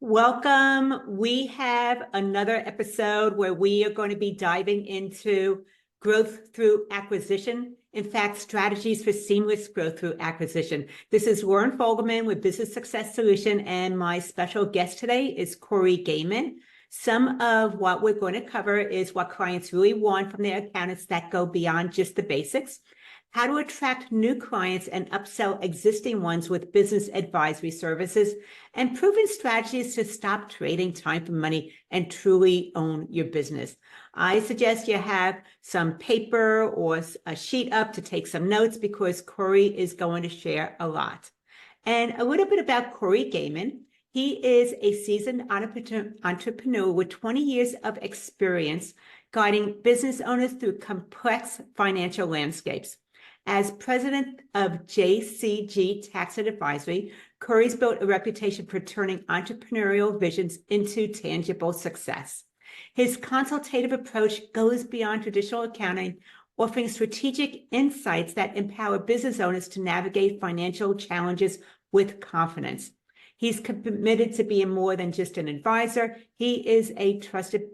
Welcome. We have another episode where we are going to be diving into growth through acquisition. In fact, strategies for seamless growth through acquisition. This is Lauren Fogelman with Business Success Solution, and my special guest today is Corey Gaiman. Some of what we're going to cover is what clients really want from their accountants that go beyond just the basics, how to attract new clients and upsell existing ones with business advisory services, and proven strategies to stop trading time for money and truly own your business. I suggest you have some paper or a sheet up to take some notes because Corey is going to share a lot. And a little bit about Corey Gaiman. He is a seasoned entrepreneur with 20 years of experience guiding business owners through complex financial landscapes. As president of JCG Tax Advisory, Corey's built a reputation for turning entrepreneurial visions into tangible success. His consultative approach goes beyond traditional accounting, offering strategic insights that empower business owners to navigate financial challenges with confidence. He's committed to being more than just an advisor. He is a trusted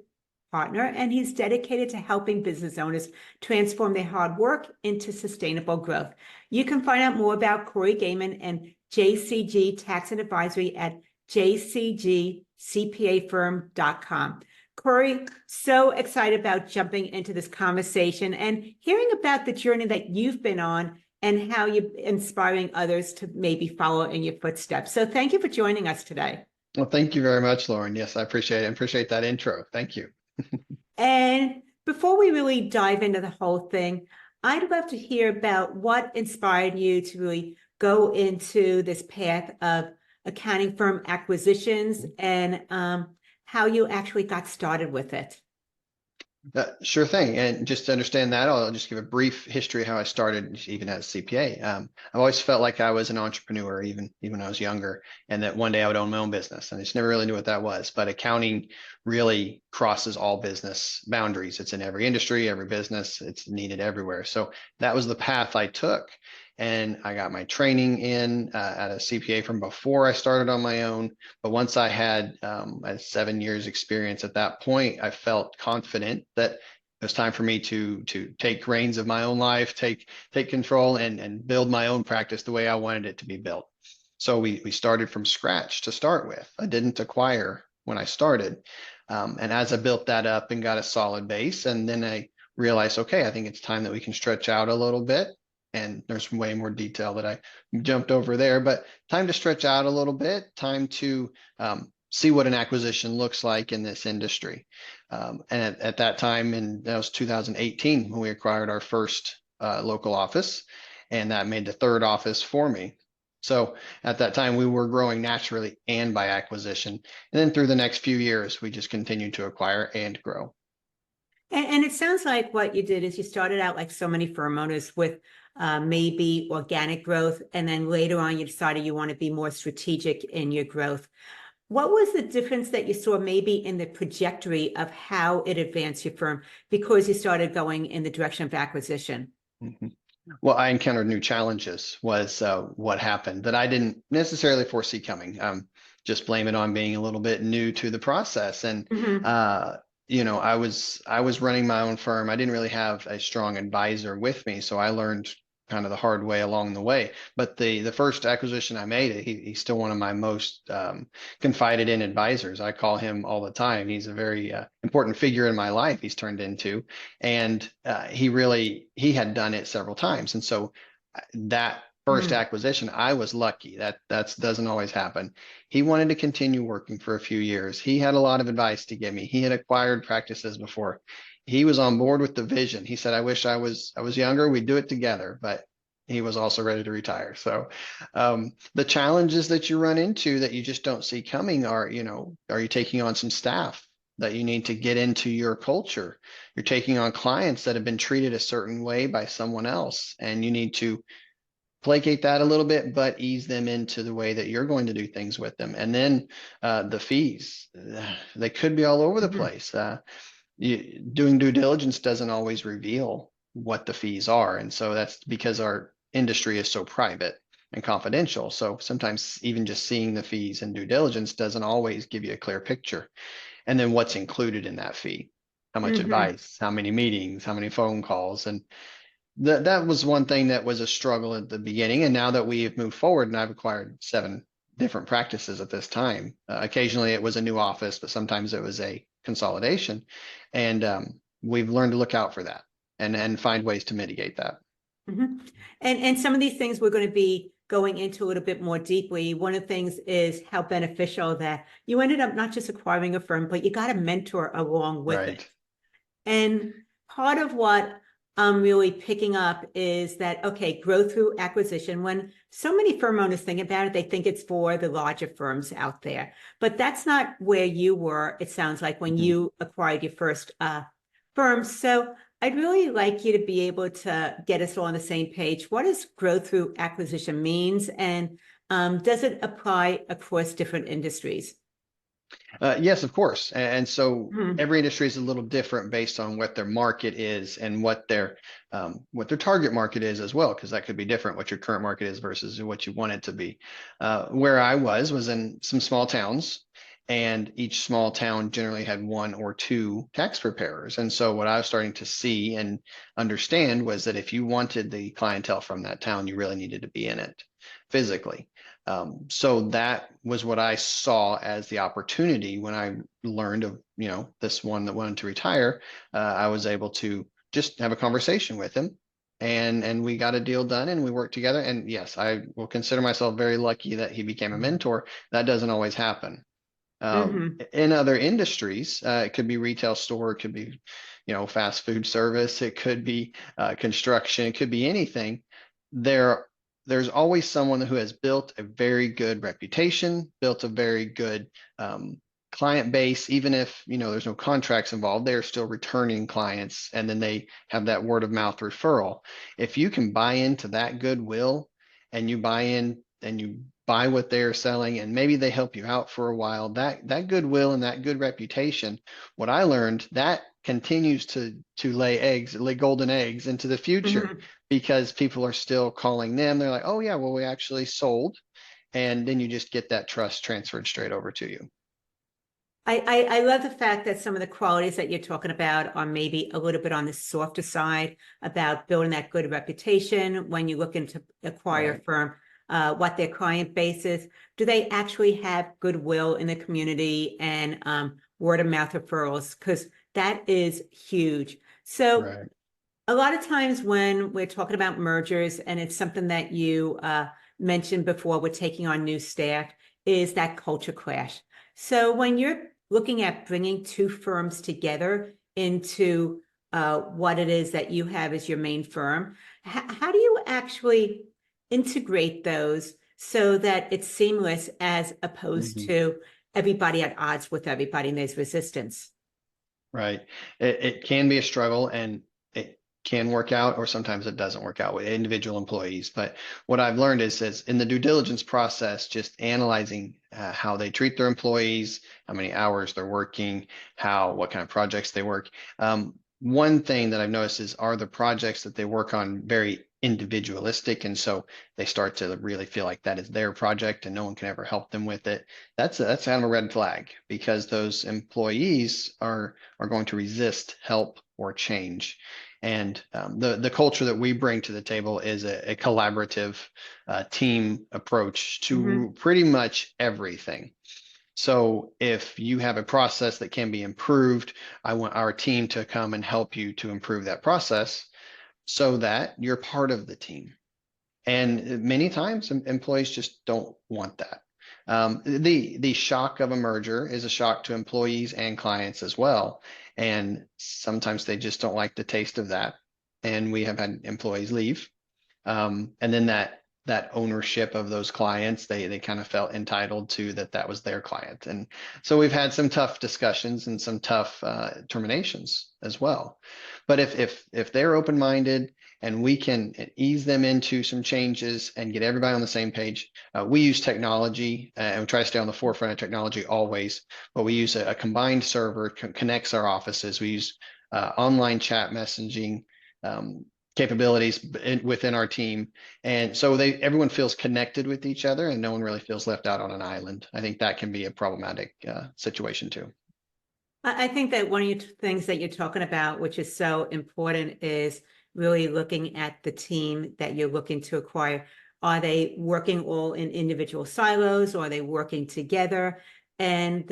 partner, and he's dedicated to helping business owners transform their hard work into sustainable growth. You can find out more about Corey Gaiman and JCG Tax and Advisory at jcgcpafirm.com. Corey, so excited about jumping into this conversation and hearing about the journey that you've been on and how you're inspiring others to maybe follow in your footsteps. So thank you for joining us today. Well, thank you very much, Lauren. Yes, I appreciate it. I appreciate that intro. Thank you. And before we really dive into the whole thing, I'd love to hear about what inspired you to really go into this path of accounting firm acquisitions and how you actually got started with it. Sure thing. And just to understand that, I'll just give a brief history of how I started, even as a CPA. I've always felt like I was an entrepreneur, even when I was younger, and that one day I would own my own business. And I just never really knew what that was. But accounting really crosses all business boundaries. It's in every industry, every business. It's needed everywhere. So that was the path I took. And I got my training in at a CPA from before I started on my own. But once I had 7 years experience at that point, I felt confident that it was time for me to take reins of my own life, take control and build my own practice the way I wanted it to be built. So we started from scratch to start with. I didn't acquire when I started. And as I built that up and got a solid base, and then I realized, okay, I think it's time that we can stretch out a little bit. And there's way more detail that I jumped over there, but time to stretch out a little bit, time to see what an acquisition looks like in this industry. And at that time, and that was 2018, when we acquired our first local office, and that made the third office for me. So at that time, we were growing naturally and by acquisition. And then through the next few years, we just continued to acquire and grow. And it sounds like what you did is you started out like so many firm owners with maybe organic growth, and then later on you decided you want to be more strategic in your growth. What was the difference that you saw maybe in the trajectory of how it advanced your firm because you started going in the direction of acquisition? Mm-hmm. Well, I encountered new challenges was what happened that I didn't necessarily foresee coming. Just blame it on being a little bit new to the process. And I was running my own firm. I didn't really have a strong advisor with me, so I learned kind of the hard way along the way. But the first acquisition I made, he's still one of my most confided in advisors. I call him all the time. He's a very important figure in my life. He's turned into, and he had done it several times, and so that first acquisition, I was lucky. That doesn't always happen. He wanted to continue working for a few years. He had a lot of advice to give me. He had acquired practices before. He was on board with the vision. He said, I wish I was younger, we'd do it together, but he was also ready to retire. So the challenges that you run into that you just don't see coming are you taking on some staff that you need to get into your culture? You're taking on clients that have been treated a certain way by someone else, and you need to placate that a little bit, but ease them into the way that you're going to do things with them. And then the fees, they could be all over the place. Doing due diligence doesn't always reveal what the fees are. And so that's because our industry is so private. and confidential. So sometimes even just seeing the fees and due diligence doesn't always give you a clear picture. And then what's included in that fee, how much Hmm. advice, how many meetings, how many phone calls. And that was one thing that was a struggle at the beginning. And now that we've moved forward and I've acquired 7 different practices at this time, occasionally it was a new office, but sometimes it was a consolidation. And we've learned to look out for that and find ways to mitigate that. Hmm. And some of these things we're going to be going into a little bit more deeply. One of the things is how beneficial that you ended up not just acquiring a firm, but you got a mentor along with it. Right. And part of what I'm really picking up is that, okay, growth through acquisition. When so many firm owners think about it, they think it's for the larger firms out there. But that's not where you were, it sounds like, when Mhm. you acquired your first firm. So I'd really like you to be able to get us all on the same page. What does growth through acquisition means? And does it apply across different industries? Yes, of course. And so Mhm. every industry is a little different based on what their market is and what their target market is as well, because that could be different what your current market is versus what you want it to be. Where I was in some small towns, and each small town generally had 1 or 2 tax preparers. And so what I was starting to see and understand was that if you wanted the clientele from that town, you really needed to be in it physically. So that was what I saw as the opportunity when I learned of, this one that wanted to retire. I was able to just have a conversation with him, and we got a deal done and we worked together. And yes, I will consider myself very lucky that he became a mentor. That doesn't always happen. Mhm. In other industries, it could be retail store, it could be, fast food service, it could be construction, it could be anything. There, there's always someone who has built a very good reputation, built a very good client base. Even if there's no contracts involved, they're still returning clients, and then they have that word of mouth referral. If you can buy into that goodwill, and you buy in and you buy what they're selling, and maybe they help you out for a while, that goodwill and that good reputation, what I learned, that continues to lay golden eggs into the future, Mhm. because people are still calling them. They're like, oh yeah, well, we actually sold. And then you just get that trust transferred straight over to you. I love the fact that some of the qualities that you're talking about are maybe a little bit on the softer side about building that good reputation when you look into acquire a Right. firm, what their client base is. Do they actually have goodwill in the community and word of mouth referrals? Because that is huge. So Right. a lot of times when we're talking about mergers, and it's something that you mentioned before, we're taking on new staff, is that culture clash. So when you're looking at bringing 2 firms together into what it is that you have as your main firm, how do you actually integrate those so that it's seamless as opposed Mhm. to everybody at odds with everybody and there's resistance? Right. It can be a struggle, and it can work out, or sometimes it doesn't work out with individual employees. But what I've learned is in the due diligence process, just analyzing how they treat their employees, how many hours they're working, what kind of projects they work. One thing that I've noticed is, are the projects that they work on very individualistic, and so they start to really feel like that is their project and no one can ever help them with it. That's kind of a red flag, because those employees are going to resist help or change. And the culture that we bring to the table is a collaborative team approach Mhm. to pretty much everything. So if you have a process that can be improved, I want our team to come and help you to improve that process so that you're part of the team. And many times employees just don't want that. The shock of a merger is a shock to employees and clients as well. And sometimes they just don't like the taste of that. And we have had employees leave. And then that ownership of those clients, they kind of felt entitled to that was their client. And so we've had some tough discussions and some tough terminations as well. But if they're open-minded and we can ease them into some changes and get everybody on the same page, we use technology and we try to stay on the forefront of technology always. But we use a combined server connects our offices. We use online chat messaging. capabilities within our team. And so everyone feels connected with each other and no one really feels left out on an island. I think that can be a problematic situation too. I think that one of the things that you're talking about, which is so important, is really looking at the team that you're looking to acquire. Are they working all in individual silos, or are they working together? And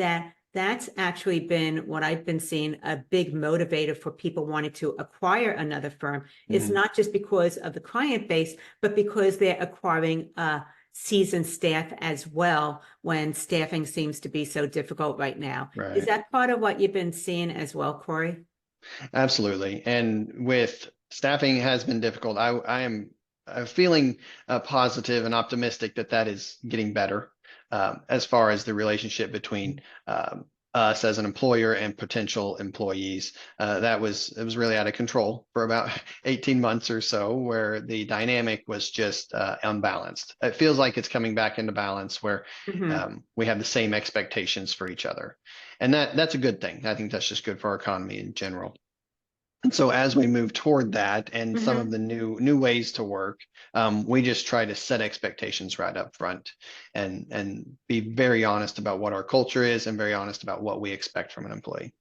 that's actually been what I've been seeing a big motivator for people wanting to acquire another firm. It's not just because of the client base, but because they're acquiring seasoned staff as well, when staffing seems to be so difficult right now. Is Right. that part of what you've been seeing as well, Corey? Absolutely. And with staffing has been difficult. I am feeling positive and optimistic that that is getting better as far as the relationship between us as an employer and potential employees. It was really out of control for about 18 months or so, where the dynamic was just unbalanced. It feels like it's coming back into balance where we have the same expectations for each other. And that's a good thing. I think that's just good for our economy in general. And so as we move toward that and some of the new ways to work, we just try to set expectations right up front and be very honest about what our culture is and very honest about what we expect from an employee.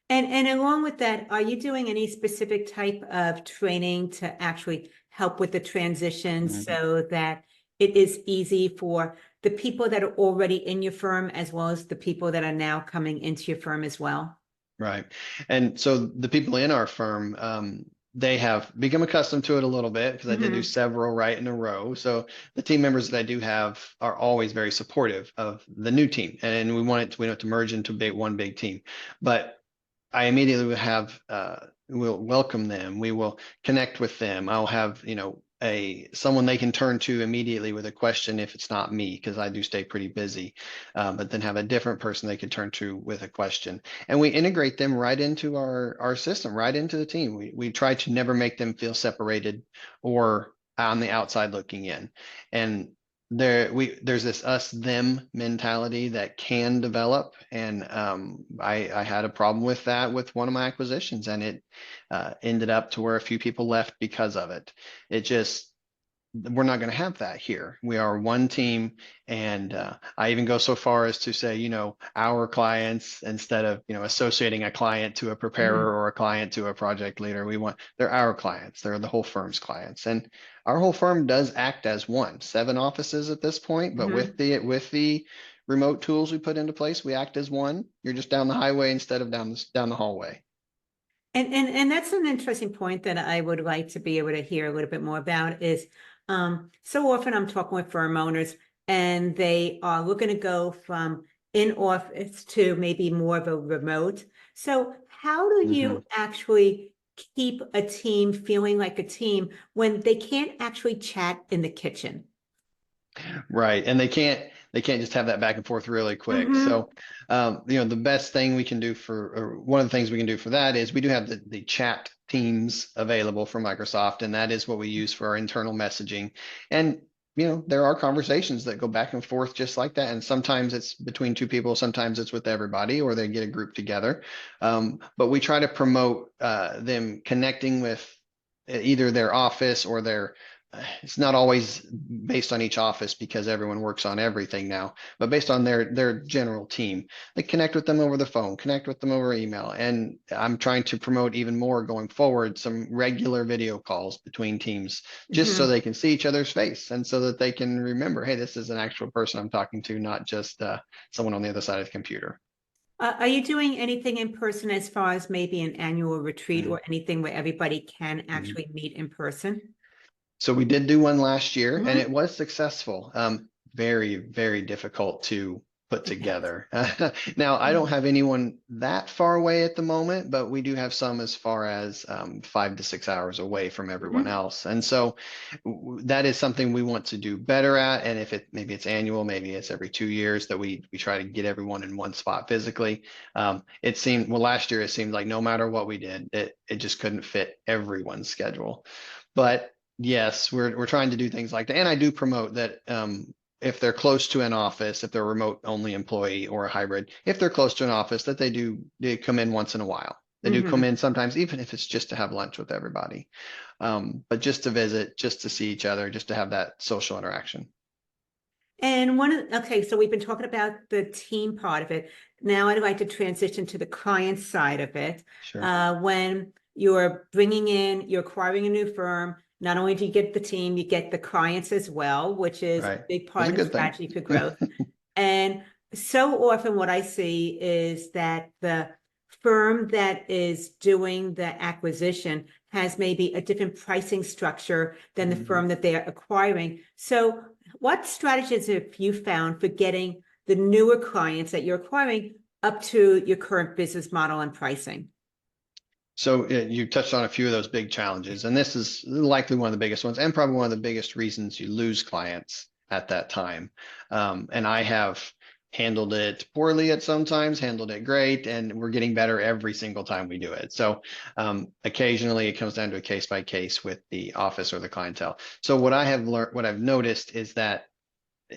And along with that, are you doing any specific type of training to actually help with the transition Mhm. so that it is easy for the people that are already in your firm, as well as the people that are now coming into your firm as well? Right. And so the people in our firm, they have become accustomed to it a little bit because I did do several right in a row. So the team members that I do have are always very supportive of the new team, and we want it to merge into one big team. But I immediately will welcome them. We will connect with them. I'll have, someone they can turn to immediately with a question if it's not me, because I do stay pretty busy, but then have a different person they can turn to with a question. And we integrate them right into our system, right into the team. We try to never make them feel separated or on the outside looking in. And there's this us them mentality that can develop, and I had a problem with that with one of my acquisitions, and it ended up to where a few people left because of it. It just We're not going to have that here. We are one team, and I even go so far as to say, our clients, instead of associating a client to a preparer or a client to a project leader. They're our clients. They're the whole firm's clients, and our whole firm does act as one. 7 offices at this point, but with the remote tools we put into place, we act as one. You're just down the highway instead of down the hallway. And that's an interesting point that I would like to be able to hear a little bit more about is so often I'm talking with firm owners and they are looking to go from in office to maybe more of a remote. So how do you actually keep a team feeling like a team when they can't actually chat in the kitchen? Right. And they can't just have that back and forth really quick. So, the best thing we can do or one of the things we can do for that is we do have the chat teams available for Microsoft, and that is what we use for our internal messaging. And, there are conversations that go back and forth just like that. And sometimes it's between 2 people, sometimes it's with everybody, or they get a group together. But we try to promote them connecting with either their office or it's not always based on each office because everyone works on everything now, but based on their general team. They connect with them over the phone, connect with them over email. And I'm trying to promote even more going forward, some regular video calls between teams, just so they can see each other's face and so that they can remember, hey, this is an actual person I'm talking to, not just someone on the other side of the computer. Are you doing anything in person as far as maybe an annual retreat or anything where everybody can Mhm. actually meet in person? So we did do one last year and it was successful. Very, very difficult to put Yes. together. Now, I don't have anyone that far away at the moment, but we do have some as far as 5 to 6 hours away from everyone else. And so that is something we want to do better at. And if maybe it's annual, maybe it's every 2 years that we try to get everyone in one spot physically. Last year it seemed like no matter what we did, it just couldn't fit everyone's schedule. But yes, we're trying to do things like that. And I do promote that if they're close to an office, if they're a remote only employee or a hybrid, if they're close to an office, that they come in once in a while. They do come Mhm. in sometimes, even if it's just to have lunch with everybody. But just to visit, just to see each other, just to have that social interaction. And okay, so we've been talking about the team part of it. Now I'd like to transition to the client side of it. Sure. When you're acquiring a new firm, not only do you get the team, you get the clients as well, which is a Right. big That's part a of the good thing. strategy for growth. And so often what I see is that the firm that is doing the acquisition has maybe a different pricing structure than the Mhm. firm that they are acquiring. So what strategies have you found for getting the newer clients that you're acquiring up to your current business model and pricing? So you touched on a few of those big challenges, and this is likely one of the biggest ones, and probably one of the biggest reasons you lose clients at that time. And I have handled it poorly at sometimes, handled it great, and we're getting better every single time we do it. So occasionally it comes down to a case by case with the office or the clientele. So what I have learned, what I've noticed is that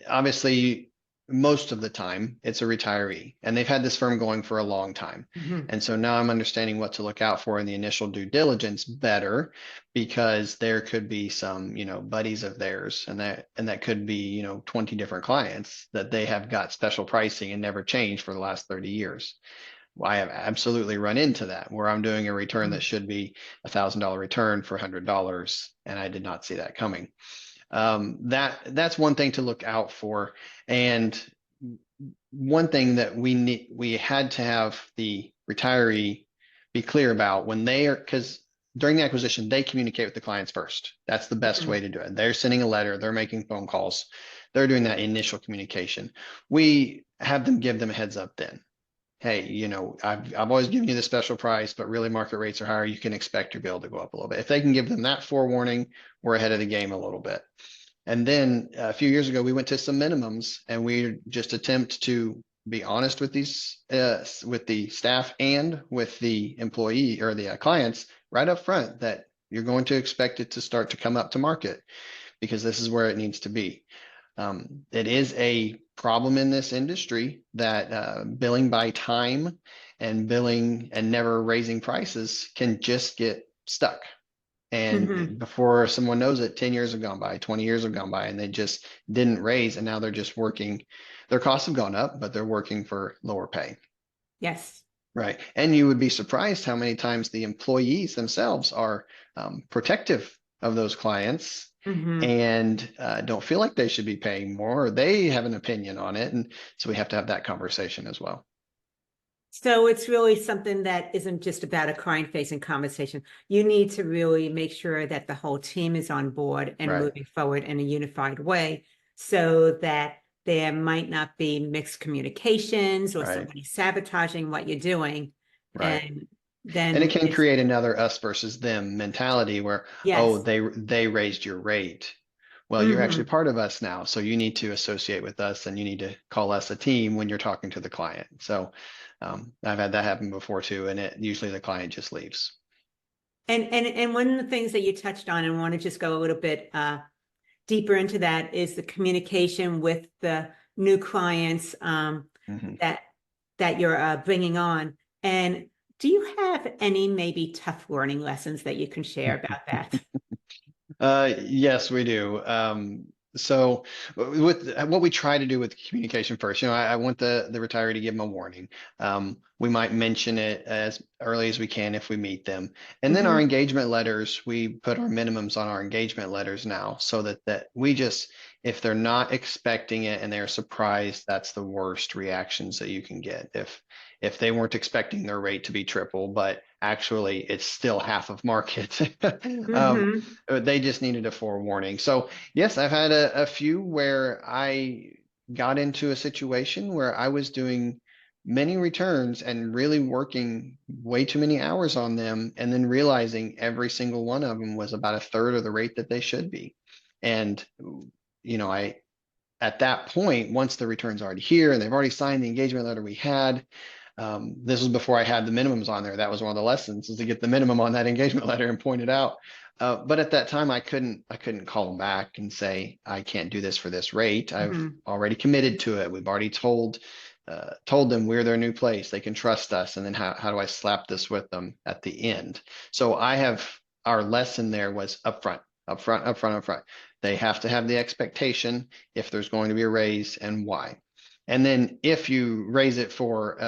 obviously most of the time it's a retiree and they've had this firm going for a long time. Mhm. And so now I'm understanding what to look out for in the initial due diligence better, because there could be some, buddies of theirs, and that could be, 20 different clients that they have got special pricing and never changed for the last 30 years. Well, I have absolutely run into that where I'm doing a return that should be $1,000 return for $100, and I did not see that coming. That's one thing to look out for. And one thing that we had to have the retiree be clear about when they are, because during the acquisition, they communicate with the clients first. That's the best way Mhm. to do it. They're sending a letter, they're making phone calls, they're doing that initial communication. We have them give them a heads up then. Hey, I've always given you the special price, but really market rates are higher. You can expect your bill to go up a little bit. If they can give them that forewarning, we're ahead of the game a little bit. And then a few years ago, we went to some minimums, and we just attempt to be honest with with the staff and with the employee or the clients right up front, that you're going to expect it to start to come up to market, because this is where it needs to be. It is a problem in this industry that billing by time and billing and never raising prices can just get stuck. Mhm. And before someone knows it, 10 years have gone by, 20 years have gone by, and they just didn't raise. And now they're just working. Their costs have gone up, but they're working for lower pay. Yes. Right. And you would be surprised how many times the employees themselves are protective of those clients Mhm. and don't feel like they should be paying more, or they have an opinion on it. And so we have to have that conversation as well. So it's really something that isn't just about a client-facing conversation. You need to really make sure that the whole team is on board and Right. moving forward in a unified way so that there might not be mixed communications or Right. somebody sabotaging what you're doing. Right. And And it then can create another us versus them mentality where, oh, yes. they raised your rate. Well, you're actually Hmm. part of us now, so you need to associate with us, and you need to call us a team when you're talking to the client. So I've had that happen before too, and it usually the client just leaves. And one of the things that you touched on and want to just go a little bit deeper into that is the communication with the new clients Mhm. that you're bringing on. And do you have any maybe tough learning lessons that you can share about that? Yes, we do. So with what we try to do with communication first, I want the retiree to give them a warning. We might mention it as early as we can if we meet them. And then our Hmm. engagement letters, we put our minimums on our engagement letters now, so that we just, if they're not expecting it and they're surprised, that's the worst reactions that you can get. If they weren't expecting their rate to be triple, but actually it's still half of market. um, Hmm. they just needed a forewarning. So yes, I've had a few where I got into a situation where I was doing many returns and really working way too many hours on them, and then realizing every single one of them was about a third of the rate that they should be. And I at that point, once the return's already here and they've already signed the engagement letter we had, this was before I had the minimums on there. That was one of the lessons, is to get the minimum on that engagement letter and point it out. But at that time, I couldn't call them back and say, I can't do this for this rate. I've Hmm. already committed to it. We've already told told them we're their new place, they can trust us, and then how do I slap this with them at the end? So I have our lesson there was upfront, upfront, upfront, upfront. They have to have the expectation if there's going to be a raise and why. And then if you raise it for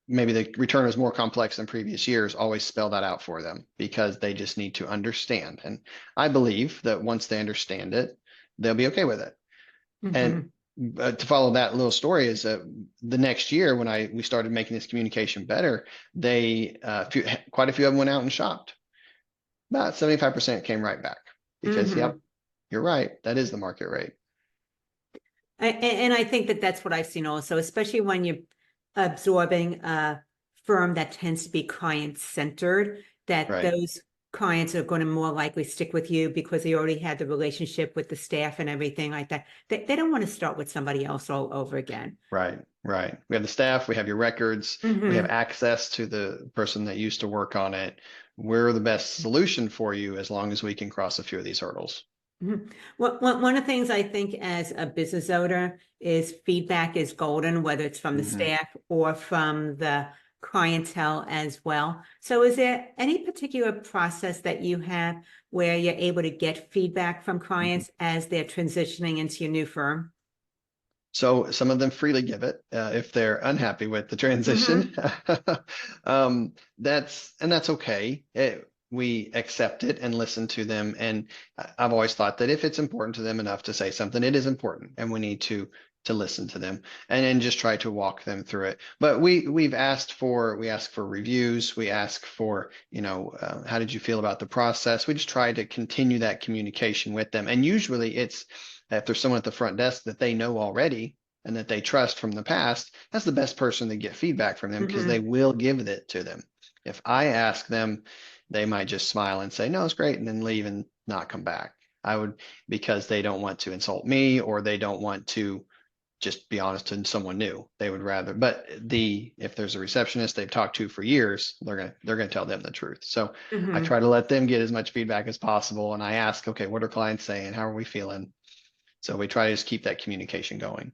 maybe the return is more complex than previous years, always spell that out for them because they just need to understand. And I believe that once they understand it, they'll be okay with it. And Mhm. to follow that little story is the next year when we started making this communication better, they quite a few of them went out and shopped. About 75% came right back because, yep, Mhm. you're right. That is the market rate. And I think that that's what I've seen also, especially when you're absorbing a firm that tends to be client-centered, that Right. those clients are going to more likely stick with you because they already had the relationship with the staff and everything like that. They don't want to start with somebody else all over again. Right. Right. We have the staff, we have your records, we have Hmm. access to the person that used to work on it. We're the best solution for you as long as we can cross a few of these hurdles. Mhm. Well, one of the things I think as a business owner is feedback is golden, whether it's from the Mhm. staff or from the clientele as well. So is there any particular process that you have where you're able to get feedback from Mhm. clients as they're transitioning into your new firm? So some of them freely give it if they're unhappy with the transition. Hmm. That's okay. We accept it and listen to them. And I've always thought that if it's important to them enough to say something, it is important, and we need to listen to them and then just try to walk them through it. But we ask for reviews. We ask for, how did you feel about the process? We just try to continue that communication with them. And usually it's if there's someone at the front desk that they know already and that they trust from the past, that's the best person to get feedback from them because they Hmm. will give it to them. If I ask them, they might just smile and say, no, it's great, and then leave and not come back. I would, because they don't want to insult me or they don't want to just be honest to someone new. They would rather, but if there's a receptionist they've talked to for years, they're gonna tell them the truth. So I Hmm. try to let them get as much feedback as possible. And I ask, okay, what are clients saying? How are we feeling? So we try to just keep that communication going.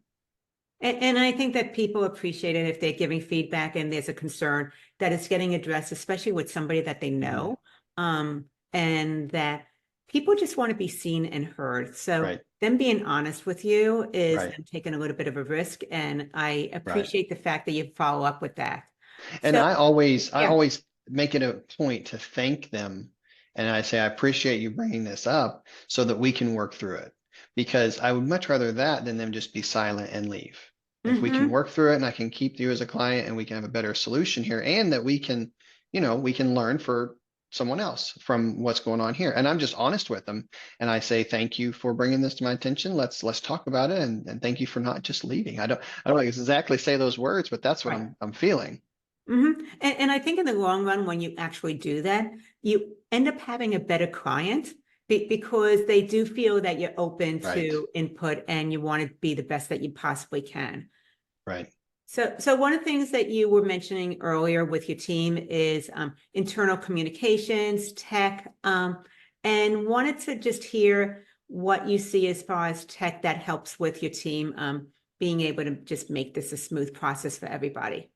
And I think that people appreciate it if they're giving feedback and there's a concern that it's getting addressed, especially with somebody that they Mhm. know. And that people just want to be seen and heard. So Right, them being honest with you is right, them taking a little bit of a risk. And I right. appreciate the fact that you follow up with that. And So I yeah. always make it a point to thank them. And I say, I appreciate you bringing this up so that we can work through it. Because I would much rather that than them just be silent and leave. If we can Hmm. work through it and I can keep you as a client and we can have a better solution here and that we can, we can learn for someone else from what's going on here. And I'm just honest with them. And I say, thank you for bringing this to my attention. Let's talk about it. And thank you for not just leaving. I don't exactly say those words, but that's what Right. I'm feeling. And I think in the long run, when you actually do that, you end up having a better client because they do feel that you're open Right. to input and you want to be the best that you possibly can. Right. So one of the things that you were mentioning earlier with your team is internal communications, tech, and wanted to just hear what you see as far as tech that helps with your team being able to just make this a smooth process for everybody.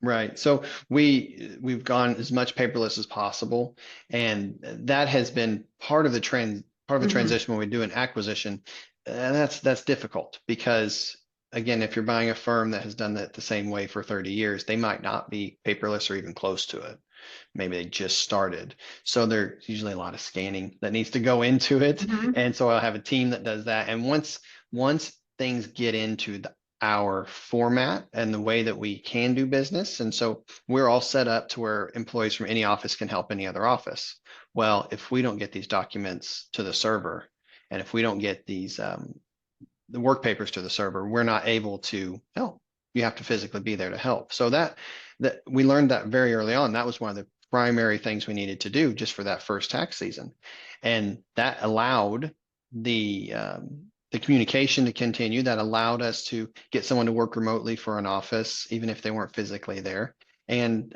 Right. So we've gone as much paperless as possible, and that has been part of the Hmm. transition when we do an acquisition. And that's difficult because again, if you're buying a firm that has done that the same way for 30 years, they might not be paperless or even close to it. Maybe they just started. So there's usually a lot of scanning that needs to go into it. Hmm. And so I'll have a team that does that. And once things get into our format and the way that we can do business, and so we're all set up to where employees from any office can help any other office. Well, if we don't get these documents to the server, and if we don't get the work papers to the server, we're not able to help. You have to physically be there to help. So that we learned that very early on. That was one of the primary things we needed to do just for that first tax season, and that allowed the communication to continue. That allowed us to get someone to work remotely for an office, even if they weren't physically there, and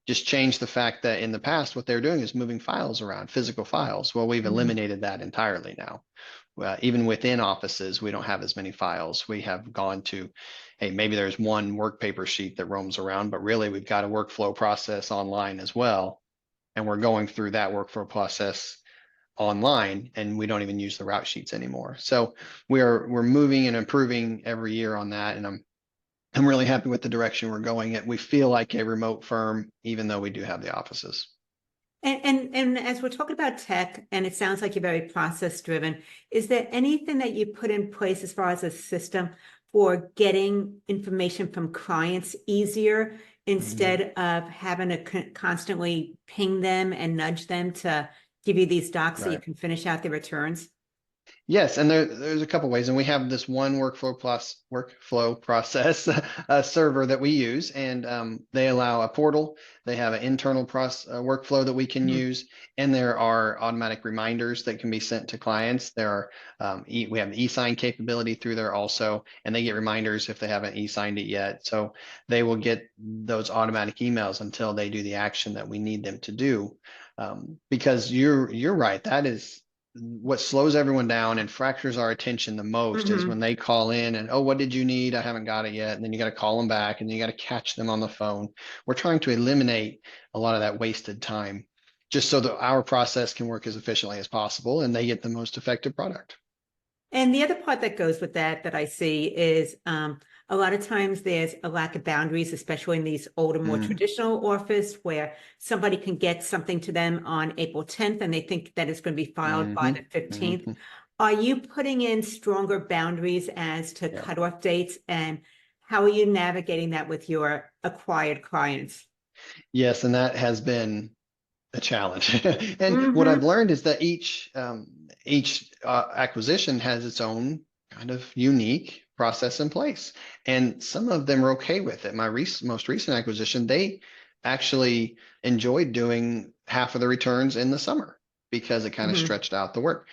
just change the fact that in the past what they were doing is moving files around, physical files. Well, we've Hmm. eliminated that entirely now. even within offices, we don't have as many files. We have gone to, hey, maybe there's one work paper sheet that roams around, but really we've got a workflow process online as well. And we're going through that workflow process online, and we don't even use the route sheets anymore. So we're moving and improving every year on that. And I'm really happy with the direction we're going at. We feel like a remote firm, even though we do have the offices. And as we're talking about tech, and it sounds like you're very process driven, is there anything that you put in place as far as a system for getting information from clients easier instead of having to constantly ping them and nudge them to give you these docs so you Right. can finish out the returns? Yes, and there's a couple ways, and we have this one workflow process server that we use, and they allow a portal. They have an internal workflow that we can Mhm. use, and there are automatic reminders that can be sent to clients. There are we have the e-sign capability through there also, and they get reminders if they haven't e-signed it yet. So they will get those automatic emails until they do the action that we need them to do. Because you're right, that is what slows everyone down and fractures our attention the most is when Mhm. they call in and, oh, what did you need? I haven't got it yet. And then you got to call them back and you got to catch them on the phone. We're trying to eliminate a lot of that wasted time just so that our process can work as efficiently as possible and they get the most effective product. And the other part that goes with that that I see is a lot of times there's a lack of boundaries, especially in these older, more Mm, traditional office where somebody can get something to them on April 10th and they think that it's going to be filed by hmm the 15th. hmm Are you putting in stronger boundaries as to Yeah. cutoff dates, and how are you navigating that with your acquired clients? Yes, and that has been a challenge. And what I've Mm-hmm. learned is that each acquisition has its own kind of unique process in place, and some of them are okay with it. My most recent acquisition, they actually enjoyed doing half of the returns in the summer because it kind of Mm-hmm. stretched out the work.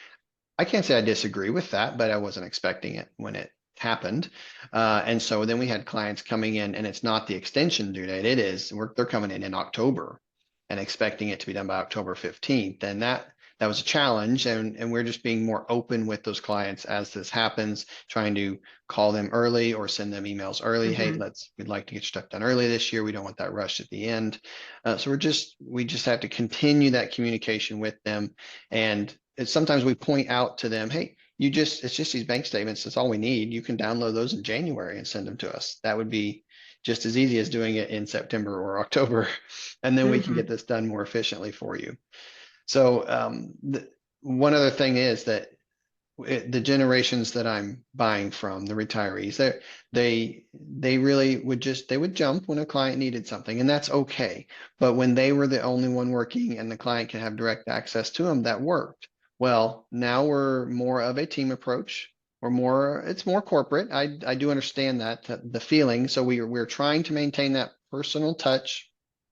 I can't say I disagree with that, but I wasn't expecting it when it happened. And so then we had clients coming in, and it's not the extension due date. It is, they're coming in October and expecting it to be done by October 15th. And that was a challenge. And we're just being more open with those clients as this happens, trying to call them early or send them emails early. Hey, Mm-hmm. we'd like to get stuff done early this year. We don't want that rush at the end. So we just have to continue that communication with them. And sometimes we point out to them, hey, it's just these bank statements. That's all we need. You can download those in January and send them to us. That would be just as easy as doing it in September or October. And then we can get Mm-hmm. this done more efficiently for you. So one other thing is that the generations that I'm buying from, the retirees, they really they would jump when a client needed something, and that's okay. But when they were the only one working and the client can have direct access to them, that worked. Well, now we're more of a team approach. It's more corporate. I do understand that the feeling. So we're trying to maintain that personal touch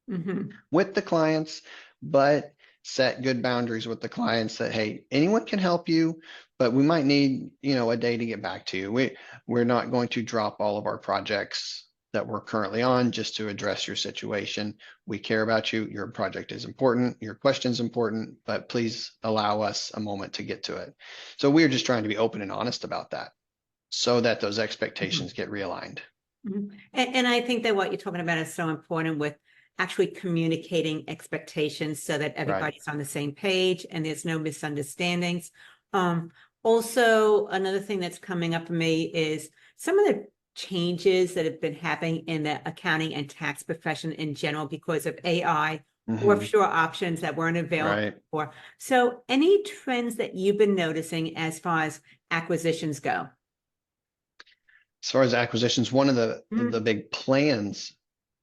Mm-hmm. with the clients, but set good boundaries with the clients that, hey, anyone can help you, but we might need, a day to get back to you. We're not going to drop all of our projects that we're currently on just to address your situation. We care about you. Your project is important. Your question is important, but please allow us a moment to get to it. So we're just trying to be open and honest about that so that those expectations get realigned. Mhm. And I think that what you're talking about is so important with actually communicating expectations so that Right. everybody's on the same page and there's no misunderstandings. Also, another thing that's coming up for me is some of the changes that have been happening in the accounting and tax profession in general because of AI, hmm offshore options that weren't available Right. before. So, any trends that you've been noticing as far as acquisitions go? As far as acquisitions, one of the Mm, big plans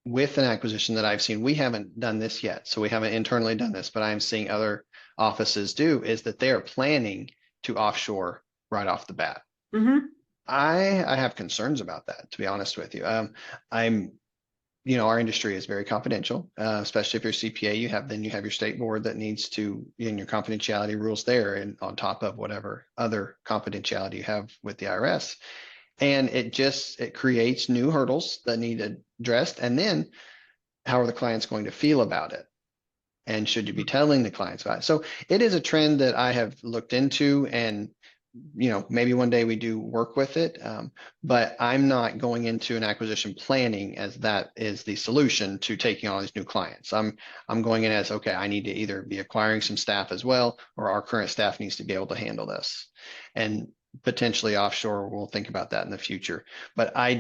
with an acquisition that I've seen, we haven't done this yet, so we haven't internally done this, but I'm seeing other offices do, is that they are planning to offshore right off the bat. mhm, I have concerns about that, to be honest with you. I'm our industry is very confidential, especially if you're CPA. You have your state board that needs to, in your confidentiality rules there, and on top of whatever other confidentiality you have with the IRS. And it creates new hurdles that need addressed. And then how are the clients going to feel about it? And should you be telling the clients about it? So it is a trend that I have looked into, and maybe one day we do work with it. But I'm not going into an acquisition planning as that is the solution to taking on these new clients. I'm going in as, okay, I need to either be acquiring some staff as well, or our current staff needs to be able to handle this. And potentially offshore, we'll think about that in the future. But I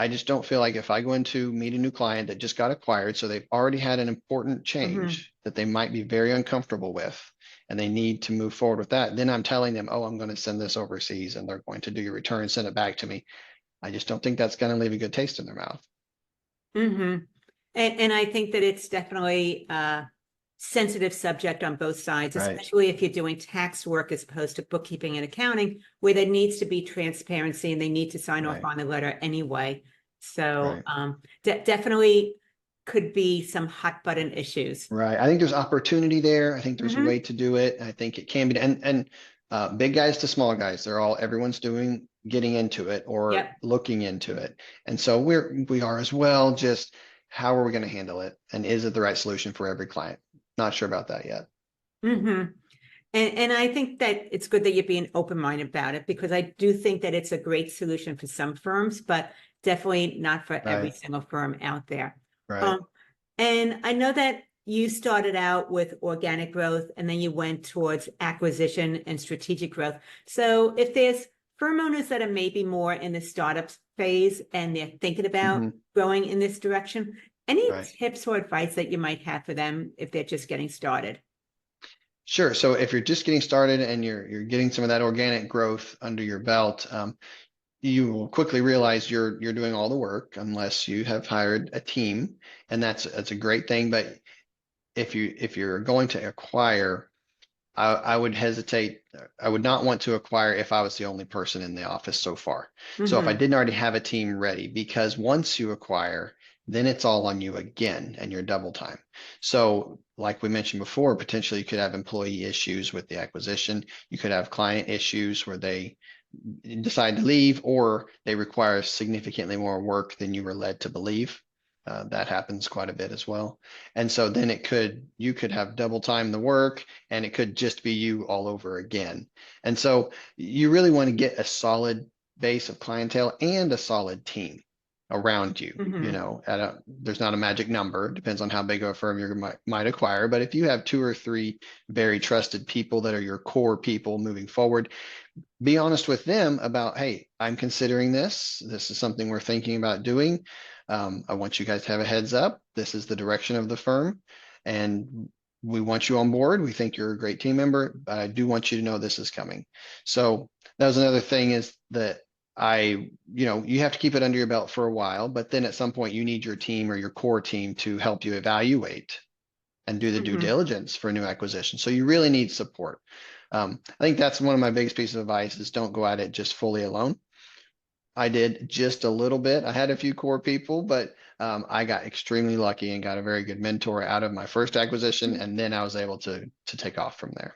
just don't feel like if I go into meet a new client that just got acquired, so they've already had an important Mhm. change that they might be very uncomfortable with, and they need to move forward with that, then I'm telling them, oh, I'm going to send this overseas and they're going to do your return, send it back to me. I just don't think that's going to leave a good taste in their mouth. Mhm. And I think that it's definitely a sensitive subject on both sides, Right, especially if you're doing tax work as opposed to bookkeeping and accounting, where there needs to be transparency and they need to sign off right, on the letter anyway. So right, definitely could be some hot button issues. right. I think there's opportunity there. I think there's a way Hmm. to do it. I think it can be, and big guys to small guys, everyone's getting into it or Yep. looking into it. And so we are as well. Just how are we going to handle it? And is it the right solution for every client? Not sure about that yet. Hmm. And I think that it's good that you're being open-minded about it because I do think that it's a great solution for some firms, but definitely not for every Right, single firm out there. right. Um, and I know that you started out with organic growth and then you went towards acquisition and strategic growth. So if there's firm owners that are maybe more in the startup phase and they're thinking about Mhm. growing in this direction, any Right. tips or advice that you might have for them if they're just getting started? Sure. So if you're just getting started and you're getting some of that organic growth under your belt, you will quickly realize you're doing all the work unless you have hired a team, and that's a great thing. But if you're going to acquire, I would hesitate. I would not want to acquire if I was the only person in the office so far. So if I Hmm. didn't already have a team ready, because once you acquire, then it's all on you again and you're double time. So like we mentioned before, potentially you could have employee issues with the acquisition. You could have client issues where they decide to leave or they require significantly more work than you were led to believe. That happens quite a bit as well. And so then you could have double time the work and it could just be you all over again. And so you really want to get a solid base of clientele and a solid team around you. Hmm. There's not a magic number. It depends on how big of a firm you might acquire. But if you have two or three very trusted people that are your core people moving forward, be honest with them about, hey, I'm considering this. This is something we're thinking about doing. I want you guys to have a heads up. This is the direction of the firm, and we want you on board. We think you're a great team member, but I do want you to know this is coming. So that was another thing is that you have to keep it under your belt for a while, but then at some point you need your team or your core team to help you evaluate and do the due Hmm. diligence for a new acquisition. So you really need support. I think that's one of my biggest pieces of advice is don't go at it just fully alone. I did just a little bit. I had a few core people, but I got extremely lucky and got a very good mentor out of my first acquisition, and then I was able to take off from there.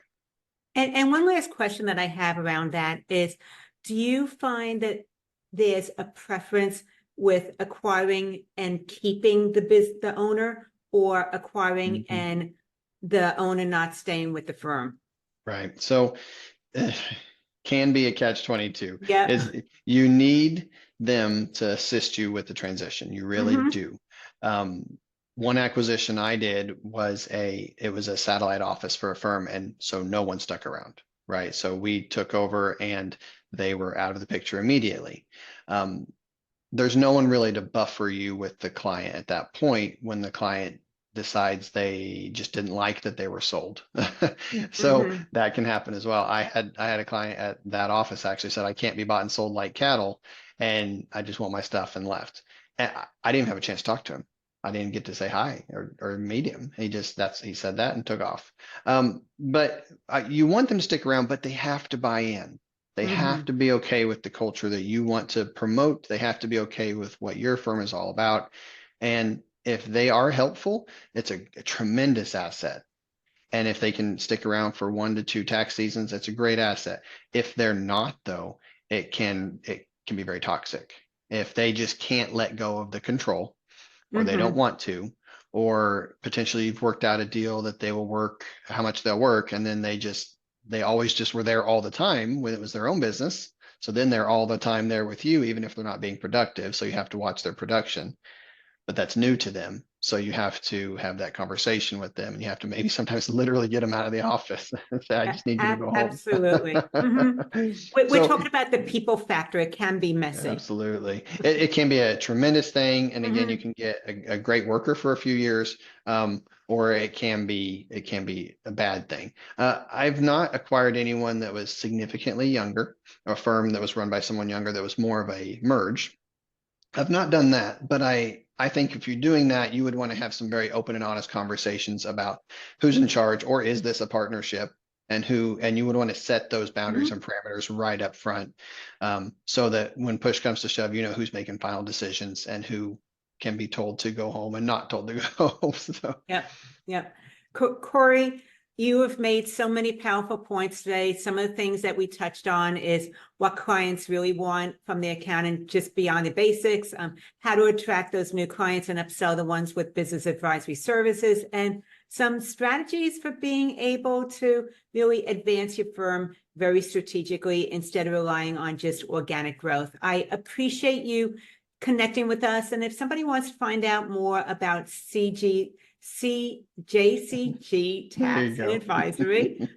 And one last question that I have around that is, do you find that there's a preference with acquiring and keeping the owner or acquiring Mhm. and the owner not staying with the firm? Right. So can be a catch 22 Yep. is you need them to assist you with the transition. You really Hmm. do. Um, one acquisition I did it was a satellite office for a firm, and so no one stuck around, right? So we took over and they were out of the picture immediately. Um, there's no one really to buffer you with the client at that point when the client decides they just didn't like that they were sold. So Hmm. that can happen as well. I had a client at that office actually said I can't be bought and sold like cattle and I just want my stuff and left. And I didn't even have a chance to talk to him. I didn't get to say hi or meet him. He said that and took off. But you want them to stick around, but they have to buy in. They have Hmm. to be okay with the culture that you want to promote. They have to be okay with what your firm is all about. And if they are helpful, it's a tremendous asset. And if they can stick around for 1 to 2 tax seasons, that's a great asset. If they're not, though, it can be very toxic. If they just can't let go of the control, or they don't Hmm. want to, or potentially you've worked out a deal that they will work how much they'll work, and then they always just were there all the time when it was their own business. So then they're all the time there with you, even if they're not being productive. So you have to watch their production, but that's new to them. So you have to have that conversation with them, and you have to maybe sometimes literally get them out of the office and say, I just need you to go home. Absolutely. We're So talking about the people factor. It can be messy. absolutely. It can be a tremendous thing. And again, you Mhm. can get a great worker for a few years, or it can be a bad thing. I've not acquired anyone that was significantly younger, a firm that was run by someone younger that was more of a merge. I've not done that, but I think if you're doing that, you would want to have some very open and honest conversations about who's in charge, or is this a partnership, and you would want to set those boundaries Mhm. and parameters right up front, so that when push comes to shove, you know who's making final decisions and who can be told to go home and not told to go home. So Yep, yep. Corey, you have made so many powerful points today. Some of the things that we touched on is what clients really want from their accountant, just beyond the basics, how to attract those new clients and upsell the ones with business advisory services, and some strategies for being able to really advance your firm very strategically instead of relying on just organic growth. I appreciate you connecting with us. And if somebody wants to find out more about JCG there you Tax and go. Advisory,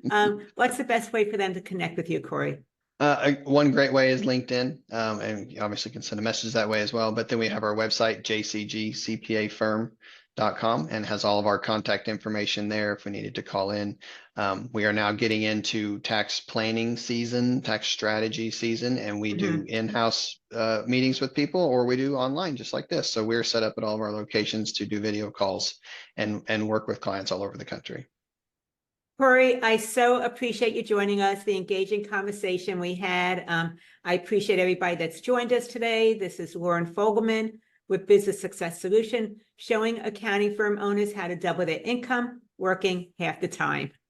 what's the best way for them to connect with you, Corey? One great way is LinkedIn, and you obviously can send a message that way as well. But then we have our website, jcgcpafirm.com, and has all of our contact information there if we needed to call in. We are now getting into tax planning season, tax strategy season, and we do in-house meetings with people, or we do online just like this. So we're set up at all of our locations to do video calls and work with clients all over the country. Corey, I so appreciate you joining us, the engaging conversation we had. I appreciate everybody that's joined us today. This is Lauren Fogelman with Business Success Solution, showing accounting firm owners how to double their income, working half the time.